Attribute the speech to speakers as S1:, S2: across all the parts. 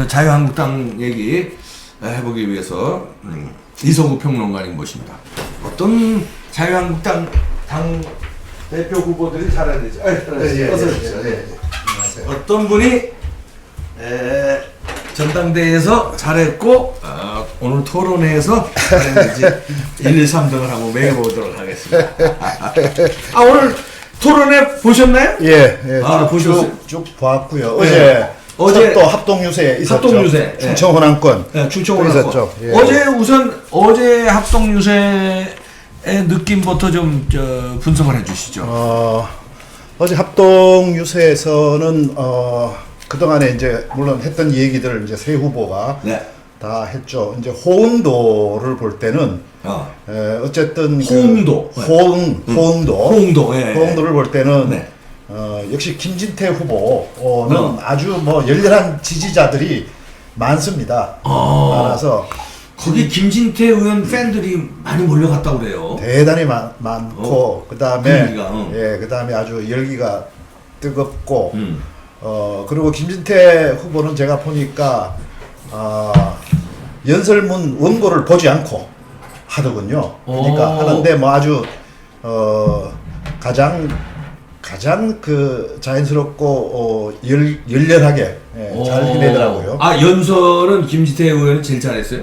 S1: 자유한국당 얘기 해보기 위해서 이성우 평론가님 모십니다. 어떤 자유한국당 당 대표 후보들이 잘해야 되죠? 어서 오십시오. 어떤 분이 전당대회에서 잘했고 오늘 토론회에서 잘했는지 1, 2, 3등을 한번 매겨보도록 하겠습니다. 오늘 토론회 보셨나요?
S2: 예,
S1: 보셨어요?
S2: 쭉 봤고요.
S1: 네.
S2: 어제 또 합동유세 있었죠.
S1: 합동유세.
S2: 충청 호남권.
S1: 네, 충청 호남권.
S2: 있었죠. 예.
S1: 어제 합동유세의 느낌부터 좀 분석을 해주시죠.
S2: 어제 합동유세에서는 그동안에 이제 물론 했던 얘기들 이제 세 후보가
S1: 네.
S2: 다 했죠. 이제 호응도를 볼 때는 어쨌든
S1: 호응도.
S2: 호응도.
S1: 예.
S2: 호응도를 볼 때는
S1: 네.
S2: 역시 김진태 후보는 아주 뭐 열렬한 지지자들이 많습니다. 많아서
S1: 거기 김진태 의원 팬들이 많이 몰려갔다고 그래요.
S2: 대단히 많고 그다음에 그다음에 아주 열기가 뜨겁고 그리고 김진태 후보는 제가 보니까 연설문 원고를 보지 않고 하더군요. 그러니까 하는데 뭐 아주 가장 그 자연스럽고 열렬하게 잘 해내더라고요.
S1: 연설은 김진태 의원은 제일 잘했어요?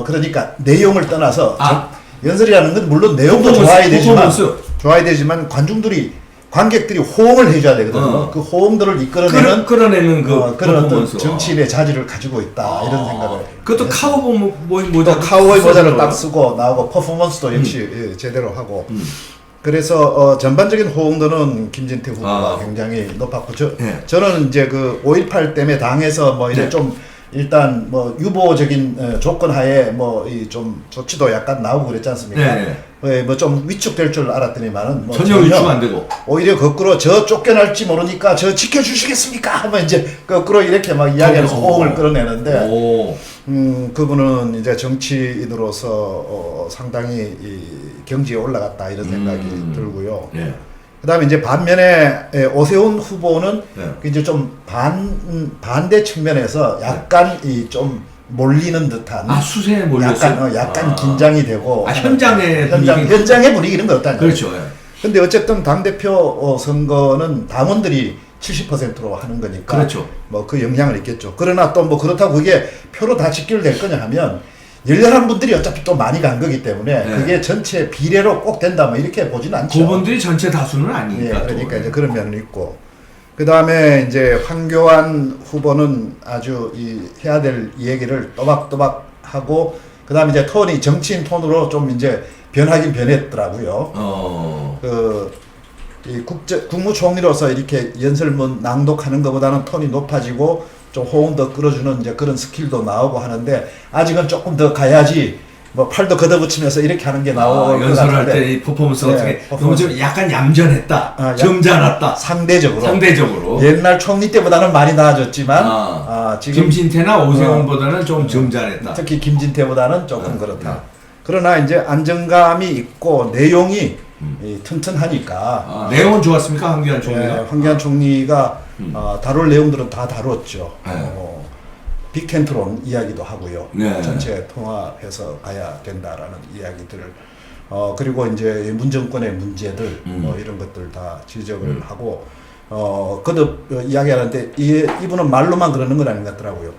S2: 그러니까 내용을 떠나서 연설이라는 건 물론 내용도 좋아야 되지만 관객들이 호응을 해줘야 되거든요. 그 호응들을 이끌어내는 그런 어떤 정치인의 자질을 가지고 있다 이런 생각을.
S1: 그것도 카우보이 모자
S2: 카우보이 모자를 딱 쓰고 나오고 퍼포먼스도 역시 제대로 하고. 그래서 전반적인 호응도는 김진태 후보가 굉장히 높았고 저는 이제 그 5.18 때문에 당에서 뭐 이제 좀 일단 뭐 유보적인 조건 하에 뭐 이 좀 조치도 약간 나오고 그랬지 않습니까? 뭐 좀 위축될 줄 알았더니만은 뭐
S1: 전혀 위축 안 되고
S2: 오히려 거꾸로 저 쫓겨날지 모르니까 저 지켜주시겠습니까? 하면 이제 거꾸로 이렇게 막 이야기하면서 호응을 끌어내는데 그분은 이제 정치인으로서 상당히 이 경지에 올라갔다 이런 생각이 들고요. 그다음에 이제 반면에 오세훈 후보는 이제 좀 반대 측면에서 약간 이 좀 몰리는 듯한
S1: 수세에 몰렸어요.
S2: 약간 긴장이 되고
S1: 현장의
S2: 분위기는 그렇다는
S1: 그렇죠.
S2: 근데 어쨌든 당 대표 선거는 당원들이 70%로 하는 거니까
S1: 그렇죠.
S2: 뭐 그 영향을 있겠죠. 그러나 또 뭐 그렇다고 그게 표로 다 직결될 거냐 하면 열렬한 분들이 어차피 또 많이 간 거기 때문에 그게 전체 비례로 꼭 된다 뭐 이렇게 보지는 않죠.
S1: 그분들이 전체 다수는 아니니까.
S2: 그러니까 이제 그런 면은 있고. 그 다음에 이제 황교안 후보는 아주 해야 될 얘기를 또박또박 하고, 그 다음에 이제 톤이 정치인 톤으로 좀 이제 변하긴 변했더라고요. 국무총리로서 이렇게 연설문 낭독하는 것보다는 톤이 높아지고 좀 호응 더 끌어주는 이제 그런 스킬도 나오고 하는데 아직은 조금 더 가야지. 뭐 팔도 걷어붙이면서 이렇게 하는 게 나오고
S1: 연설할 때 이 퍼포먼스가 어떻게 너무 좀 약간 얌전했다, 점잖았다. 상대적으로
S2: 옛날 총리 때보다는 많이 나아졌지만
S1: 지금 김진태나 오세훈보다는 좀 점잖했다.
S2: 특히 김진태보다는 조금 그렇다. 그러나 이제 안정감이 있고 내용이 튼튼하니까.
S1: 내용은 좋았습니까, 황교안 총리가?
S2: 황교안 총리가 다룰 내용들은 다 다뤘죠. 빅텐트론 이야기도 하고요. 전체 통합해서 가야 된다라는 이야기들을 그리고 이제 문정권의 문제들 뭐 이런 것들 다 지적을 하고 거듭 이야기하는데 이분은 말로만 그러는 건 아닌 것 같더라고요.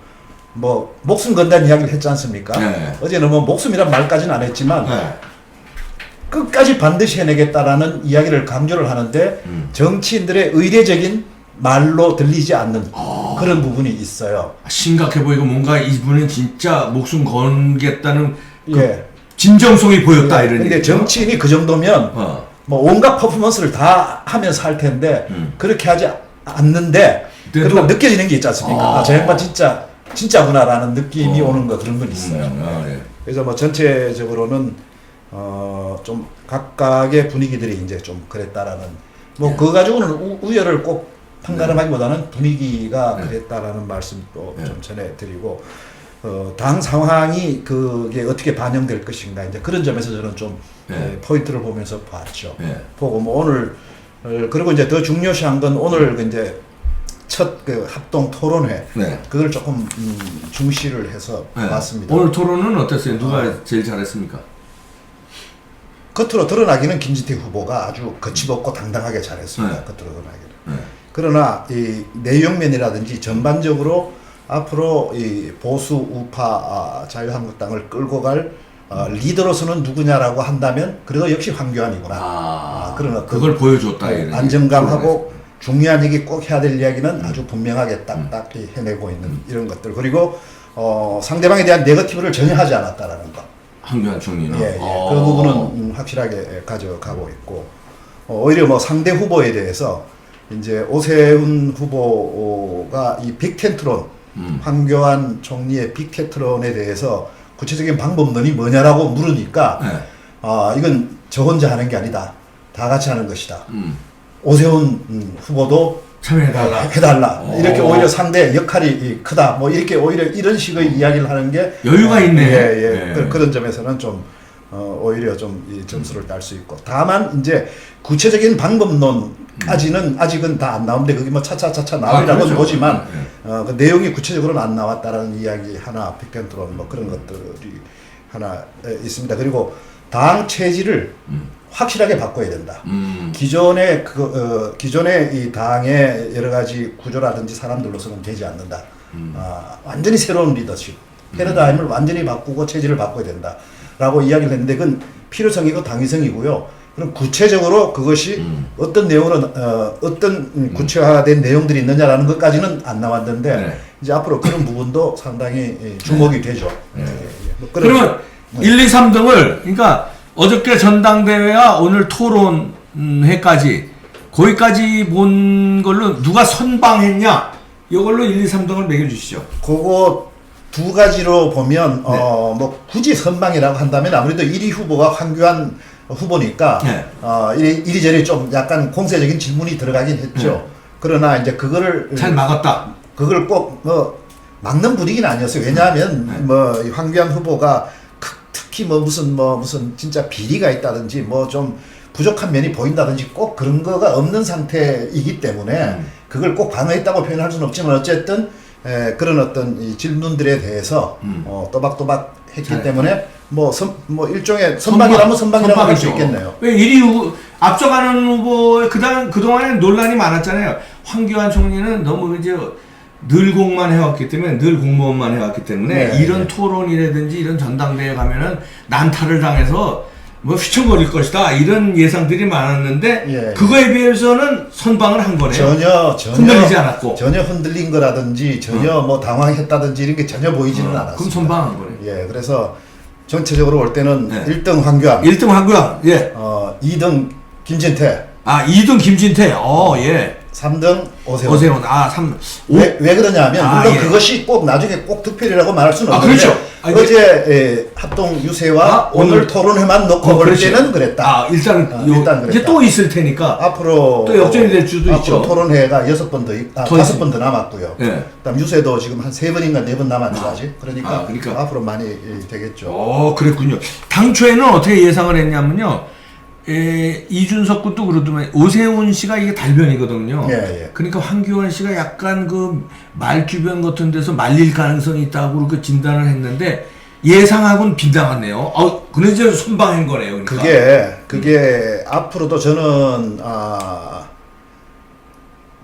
S2: 뭐 목숨 건다는 이야기를 했지 않습니까? 어제는 뭐 목숨이란 말까지는 안 했지만 끝까지 반드시 해내겠다라는 이야기를 강조를 하는데 정치인들의 의례적인 말로 들리지 않는 그런 부분이 있어요.
S1: 심각해 보이고 뭔가 이분은 진짜 목숨 건겠다는 진정성이 보였다 이런 얘기죠.
S2: 근데 정치인이 그 정도면 뭐 온갖 퍼포먼스를 다 하면서 할 텐데 그렇게 하지 않는데 그러나 느껴지는 게 있지 않습니까? 저 양반 진짜구나라는 느낌이 오는 거 그런 건 있어요. 그래서 뭐 전체적으로는 좀 각각의 분위기들이 이제 좀 그랬다라는 뭐 그거 가지고는 우열을 꼭 판가름하기보다는 분위기가 그랬다라는 말씀도 좀 전해드리고 당 상황이 그게 어떻게 반영될 것인가 이제 그런 점에서 저는 좀 포인트를 보면서 봤죠. 보고 뭐 오늘 그리고 이제 더 중요시한 건 오늘 이제 첫 그 합동 토론회
S1: 네.
S2: 그걸 조금 중시를 해서
S1: 네.
S2: 왔습니다.
S1: 오늘 토론은 어땠어요? 누가 제일 잘했습니까?
S2: 겉으로 드러나기는 김진태 후보가 아주 거침없고 당당하게 잘했습니다.
S1: 네.
S2: 겉으로 드러나기는.
S1: 네.
S2: 그러나 이 내용면이라든지 전반적으로 앞으로 이 보수 우파 자유한국당을 끌고 갈 리더로서는 누구냐라고 한다면 그래도 역시 황교안이구나. 그런 어떤
S1: 그걸 보여줬다. 이런
S2: 안정감하고 중요한 얘기 꼭 해야 될 이야기는 아주 분명하게 딱딱 해내고 있는 이런 것들. 그리고 상대방에 대한 네거티브를 전혀 하지 않았다라는 것.
S1: 황교안 총리는.
S2: 예. 그 부분은 확실하게 가져가고 있고 오히려 뭐 상대 후보에 대해서 이제 오세훈 후보가 이 빅텐트론 황교안 총리의 빅텐트론에 대해서 구체적인 방법론이 뭐냐라고 물으니까
S1: 네.
S2: 이건 저 혼자 하는 게 아니다. 다 같이 하는 것이다. 오세훈 후보도 해달라. 이렇게 오히려 상대 역할이 크다. 뭐 이렇게 오히려 이런 식의 이야기를 하는 게
S1: 여유가 있네.
S2: 예. 그런 점에서는 좀 오히려 좀 이 점수를 딸 수 있고. 다만 이제 구체적인 방법론까지는 아직은 다 안 나오는데 그게 뭐 차차차차 나오리라고는
S1: 그렇죠.
S2: 보지만 그 내용이 구체적으로는 안 나왔다라는 이야기 하나, 빅텐트론 뭐 그런 것들이 하나 있습니다. 그리고 당 체질을 확실하게 바꿔야 된다. 기존의 기존의 이 당의 여러 가지 구조라든지 사람들로서는 되지 않는다. 완전히 새로운 리더십, 패러다임을 완전히 바꾸고 체질을 바꿔야 된다라고 이야기를 했는데 그건 필요성이고 당위성이고요. 그럼 구체적으로 그것이 어떤 내용으로 어떤 구체화된 내용들이 있느냐라는 것까지는 안 나왔는데
S1: 네.
S2: 이제 앞으로 그런 부분도 상당히 주목이 되죠. 뭐
S1: 그러면 1, 2, 3등을 그러니까 어저께 전당대회와 오늘 토론회까지 거기까지 본 걸로 누가 선방했냐 이걸로 1, 2, 3등을 매겨주시죠.
S2: 그거 두 가지로 보면 뭐 굳이 선방이라고 한다면 아무래도 1위 후보가 황교안 후보니까 이리저리 좀 약간 공세적인 질문이 들어가긴 했죠. 그러나 이제 그거를
S1: 잘 막았다.
S2: 그걸 꼭 뭐 막는 분위기는 아니었어요. 왜냐하면 뭐 황교안 후보가 특히 뭐 무슨 진짜 비리가 있다든지 뭐 좀 부족한 면이 보인다든지 꼭 그런 거가 없는 상태이기 때문에 그걸 꼭 방어했다고 표현할 수는 없지만 어쨌든 그런 어떤 이 질문들에 대해서 또박또박 했기 때문에 뭐 일종의 선방이라면 선방이라고 할 수 있겠네요.
S1: 왜 1위 앞서가는 후보 그동안에 논란이 많았잖아요. 황교안 총리는 너무 이제 늘 공만 해왔기 때문에 늘 공무원만 해왔기 때문에 이런 토론이라든지 이런 전당대회 가면은 난타를 당해서 뭐 휘청거릴 것이다 이런 예상들이 많았는데 그거에 비해서는 선방을 한 거네요.
S2: 전혀
S1: 흔들리지 않았고
S2: 전혀 흔들린 거라든지 전혀 뭐 당황했다든지 이런 게 전혀 보이지는 않았어요.
S1: 그럼 선방한 거네요.
S2: 예, 그래서 전체적으로 볼 때는 1등 황교안,
S1: 1등 황교안,
S2: 2등 김진태,
S1: 2등 김진태, 예.
S2: 3등 오세훈.
S1: 오세훈.
S2: 왜 그러냐면 물론 그것이 꼭 나중에 꼭 득표율이라고 말할 수는 없는데
S1: 그렇죠.
S2: 어제 합동 유세와 오늘 토론회만 놓고 볼 때는 그랬다.
S1: 일단 그랬다. 이제 또 있을 테니까
S2: 앞으로
S1: 또 역전이 될 수도 있죠.
S2: 앞으로 토론회가 6번 더 5번 더 남았고요. 그다음 유세도 지금 한 3번인가 4번 남았는지 아직. 그러니까 앞으로 많이 되겠죠.
S1: 그랬군요. 당초에는 어떻게 예상을 했냐면요. 이준석 군도 그러더만 오세훈 씨가 이게 달변이거든요. 그러니까 황교안 씨가 약간 그 말주변 같은 데서 말릴 가능성이 있다고 그렇게 진단을 했는데 예상하고는 빗나갔네요. 근데 이제 선방한 거네요. 그러니까.
S2: 그게 앞으로도 저는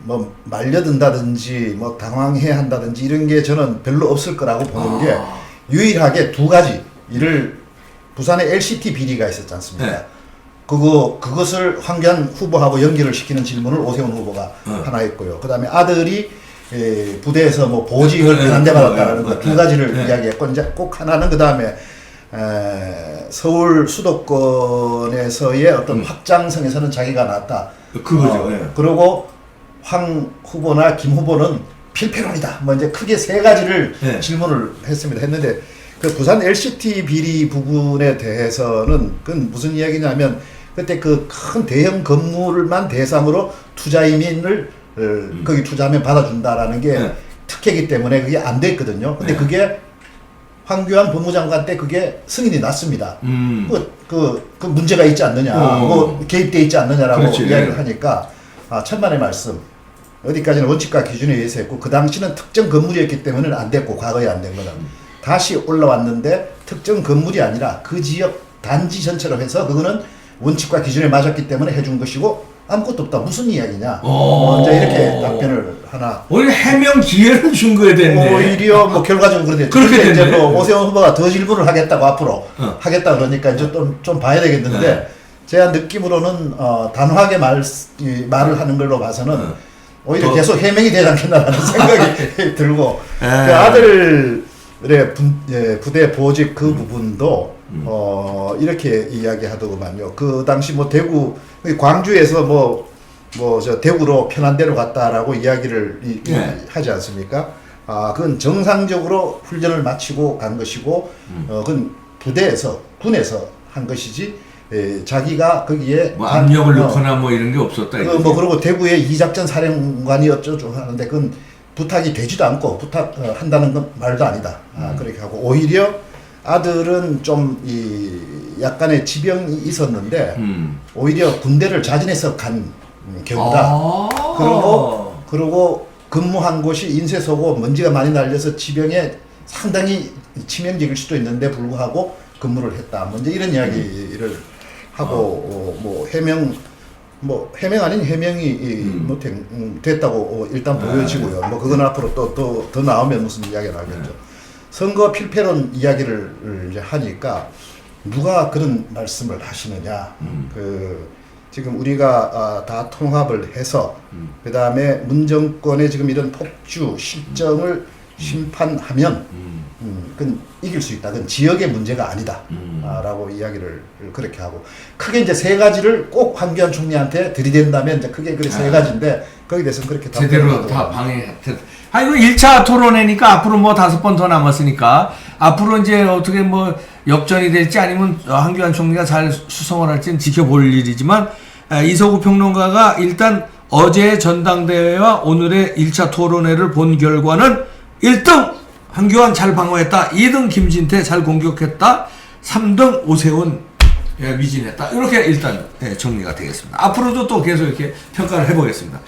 S2: 뭐 말려든다든지 뭐 당황해야 한다든지 이런 게 저는 별로 없을 거라고 보는 게 유일하게 두 가지 이를 부산에 LCT 비리가 있었지 않습니까? 그것을 황교안 후보하고 연결을 시키는 질문을 오세훈 후보가 하나 했고요. 그 다음에 아들이 부대에서 뭐 보직을 편안대받았다는 거 두 가지를 이야기했고, 이제 꼭 하나는 그 다음에 서울 수도권에서의 어떤 확장성에서는 자기가 나왔다.
S1: 그거죠.
S2: 그리고 황 후보나 김 후보는 필패론이다. 뭐 이제 크게 세 가지를 질문을 했는데 그 부산 LCT 비리 부분에 대해서는 그건 무슨 이야기냐면 그때 그 큰 대형 건물만 대상으로 투자이민을 거기 투자하면 받아준다라는 게 특혜이기 때문에 그게 안 됐거든요. 근데 그게 황교안 법무장관 때 그게 승인이 났습니다. 그 문제가 있지 않느냐, 뭐 개입돼 있지 않느냐라고 이야기를 하니까 천만의 말씀. 어디까지는 원칙과 기준에 의해서 했고 그 당시는 특정 건물이었기 때문에 안 됐고 과거에 안 된 거는 다시 올라왔는데 특정 건물이 아니라 그 지역 단지 전체로 해서 그거는 원칙과 기준에 맞았기 때문에 해준 것이고 아무것도 없다. 무슨 이야기냐. 이제 이렇게 답변을 하나.
S1: 오히려 해명 기회를 준 거야 됐네.
S2: 오히려 뭐 결과적으로 그렇게
S1: 그렇게 됐네.
S2: 이제 뭐 오세훈 후보가 더 질문을 하겠다고 앞으로 하겠다 그러니까 이제 좀 봐야 되겠는데
S1: 네.
S2: 제가 느낌으로는 단호하게 말을 하는 걸로 봐서는 오히려 계속 해명이 되지 않겠나라는 생각이 들고 그 아들의 부대 보직 그 부분도 이렇게 이야기하더구만요. 그 당시 뭐 대구 광주에서 저 대구로 편한 데로 갔다라고 이야기를 하지 않습니까? 그건 정상적으로 훈련을 마치고 간 것이고 그건 부대에서 군에서 한 것이지 자기가 거기에
S1: 뭐 압력을 넣거나 뭐 이런 게 없었다.
S2: 그리고 대구에 이작전 사령관이 어쩌고 하는데 그건 부탁이 되지도 않고 부탁한다는 건 말도 아니다. 그렇게 하고 오히려 아들은 좀 약간의 지병이 있었는데 오히려 군대를 자진해서 간 경우다. 그리고 근무한 곳이 인쇄소고 먼지가 많이 날려서 지병에 상당히 치명적일 수도 있는데 불구하고 근무를 했다. 먼저 이런 이야기를 하고 해명 아닌 해명이 됐다고 일단 보여지고요. 뭐 그건 앞으로 또 더 나오면 무슨 이야기가 나오겠죠. 선거 필패론 이야기를 이제 하니까 누가 그런 말씀을 하시느냐. 지금 우리가 다 통합을 해서 그 다음에 문정권의 지금 이런 폭주 실정을 심판하면 그건 이길 수 있다. 그건 지역의 문제가 아니다. 라고 이야기를 그렇게 하고 크게 이제 세 가지를 꼭 황교안 총리한테 들이댄다면 이제 크게 그 세 가지인데 거기에 대해서는 그렇게
S1: 제대로 다 방해. 이거 1차 토론회니까 앞으로 뭐 5번 더 남았으니까 앞으로 이제 어떻게 뭐 역전이 될지 아니면 황교안 총리가 잘 수성을 할지는 지켜볼 일이지만 이서구 평론가가 일단 어제의 전당대회와 오늘의 1차 토론회를 본 결과는 1등 황교안 잘 방어했다, 2등 김진태 잘 공격했다, 3등 오세훈 미진했다. 이렇게 일단 정리가 되겠습니다. 앞으로도 또 계속 이렇게 평가를 해보겠습니다.